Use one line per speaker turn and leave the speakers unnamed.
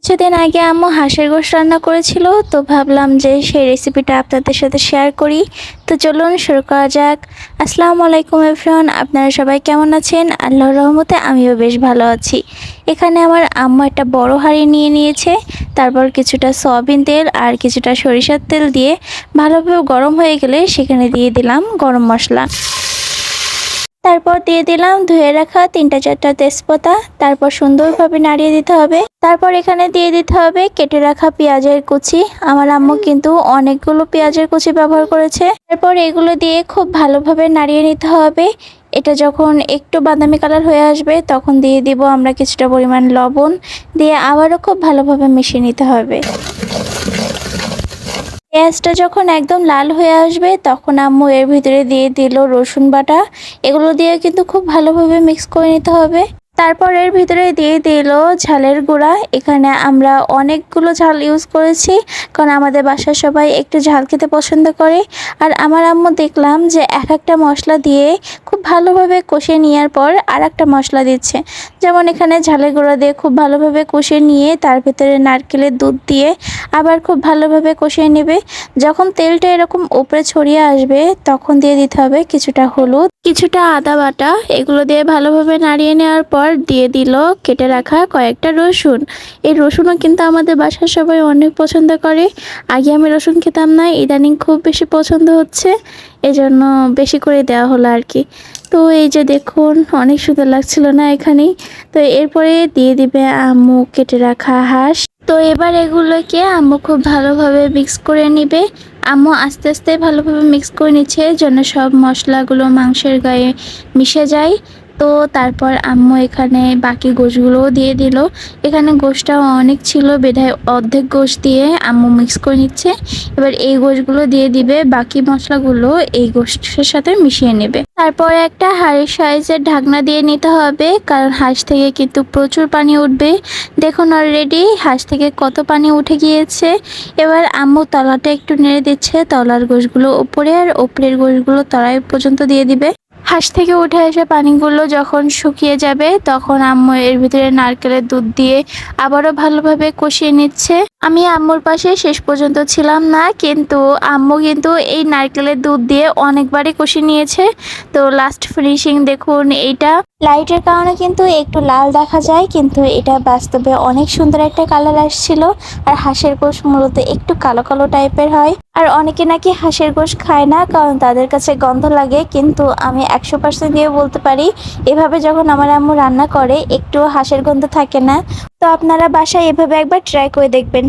কিছুদিন আগে আম্মু হাঁসের গোশত রান্না করেছিল, তো ভাবলাম যে সেই রেসিপিটা আপনাদের সাথে শেয়ার করি। তো চলুন শুরু করা যাক। আসসালামু আলাইকুম এভরিওয়ান, আপনারা সবাই কেমন আছেন? আল্লাহর রহমতে আমিও বেশ ভালো আছি। এখানে আমার আম্মু একটা বড় হাঁড়ি নিয়ে নিয়েছে, তারপর কিছুটা সয়াবিন তেল আর কিছুটা সরিষার তেল দিয়ে ভালোভাবে গরম হয়ে গেলে সেখানে দিয়ে দিলাম গরম মশলা। তারপর দিয়ে দিলাম ধুয়ে রাখা 3-4টা তেজপাতা। তারপর সুন্দরভাবে নাড়িয়ে দিতে হবে। তারপর এখানে দিয়ে দিতে হবে কেটে রাখা পেঁয়াজের কুচি। আমার আম্মু কিন্তু অনেকগুলো পেঁয়াজের কুচি ব্যবহার করেছে। তারপর এগুলো দিয়ে খুব ভালোভাবে নাড়িয়ে নিতে হবে। এটা যখন একটু বাদামি কালার হয়ে আসবে তখন দিয়ে দিব আমরা কিছুটা পরিমাণ লবণ, দিয়ে আবারও খুব ভালোভাবে মিশিয়ে নিতে হবে। পেঁয়াজটা যখন একদম লাল হয়ে আসবে তখন আম্মু এর ভিতরে দিয়ে দিল রসুন বাটা। এগুলো দিয়ে কিন্তু খুব ভালোভাবে মিক্স করে নিতে হবে। তারপর এর ভিতরে দিয়ে দিল ঝালের গুঁড়া। এখানে আমরা অনেকগুলো ঝাল ইউজ করেছি, কারণ আমাদের বাসার সবাই একটু ঝাল খেতে পছন্দ করে। আর আমার আম্মু দেখলাম যে এক একটা মশলা দিয়ে খুব ভালোভাবে কষিয়ে নেওয়ার পর আর একটা মশলা দিচ্ছে। যেমন এখানে ঝালের গুঁড়া দিয়ে খুব ভালোভাবে কষিয়ে নিয়ে তার ভিতরে নারকেলের দুধ দিয়ে আবার খুব ভালোভাবে কষিয়ে নেবে। যখন তেলটা এরকম উপরে ছড়িয়ে আসবে তখন দিয়ে দিতে হবে কিছুটা হলুদ, কিছুটা আদা বাটা। এগুলো দিয়ে ভালোভাবে নাড়িয়ে নেওয়ার পর দিয়ে দিল কেটে রাখা কয়েকটা রসুন। এই রসুনও কিন্তু আমাদের বাসার সবাই অনেক পছন্দ করে। আগে আমি রসুন খেতাম না, ইদানিং খুব বেশি পছন্দ হচ্ছে, এজন্য বেশি করে দেওয়া হলো আর কি। তো এই যে দেখুন অনেক সুন্দর লাগছিল না এখানেই। তো এরপরে দিয়ে দিবে আম্মু কেটে রাখা হাঁস। তো এবার এগুলোকে আম্মু খুব ভালোভাবে মিক্স করে নিবে। আম্মু আস্তে আস্তে ভালোভাবে মিক্স করে নিচ্ছে যেন সব মশলাগুলো মাংসের গায়ে মিশে যায়। তো তারপর আম্মু এখানে বাকি গোশগুলোও দিয়ে দিল। এখানে গোশটা অনেক ছিল, বেধায় অর্ধেক গোশ দিয়ে আম্মু মিক্স করে নিচ্ছে। এবার এই গোশগুলো দিয়ে দিবে, বাকি মশলাগুলো এই গোশের সাথে মিশিয়ে নেবে। তারপর একটা হাঁড়ির সাইজের ঢাকনা দিয়ে নিতে হবে, কারণ হাঁস থেকে কিন্তু প্রচুর পানি উঠবে। দেখুন অলরেডি হাঁস থেকে কত পানি উঠে গিয়েছে। এবার আম্মু তলাটা একটু নেড়ে দিচ্ছে, তলার গোশগুলো উপরে আর উপরের গোশগুলো তলায় পর্যন্ত দিয়ে দিবে। হাঁস থেকে উঠে এসে পানিগুলো যখন শুকিয়ে যাবে তখন আম্মু এর ভিতরে নারকেলের দুধ দিয়ে আবারও ভালোভাবে কষিয়ে নিচ্ছে। আমি আম্মুর পাশে শেষ পর্যন্ত ছিলাম না, কিন্তু আম্মু কিন্তু এই নারকেলের দুধ দিয়ে অনেকবারই কষিয়ে নিয়েছে। তো লাস্ট ফিনিশিং দেখুন, এইটা লাইটের কারণে কিন্তু একটু লাল দেখা যায়, কিন্তু এটা বাস্তবে অনেক সুন্দর একটা কালার আসছিল। আর হাঁসের গোশ মূলত একটু কালো কালো টাইপের হয়। আর অনেকে নাকি হাঁসের গোশ খায় না, কারণ তাদের কাছে গন্ধ লাগে, কিন্তু আমি 100% দিয়ে বলতে পারি এভাবে যখন আমার আম্মু রান্না করে একটু হাঁসের গন্ধ থাকে না। তো আপনারা বাসায় এভাবে একবার ট্রাই করে দেখবেন।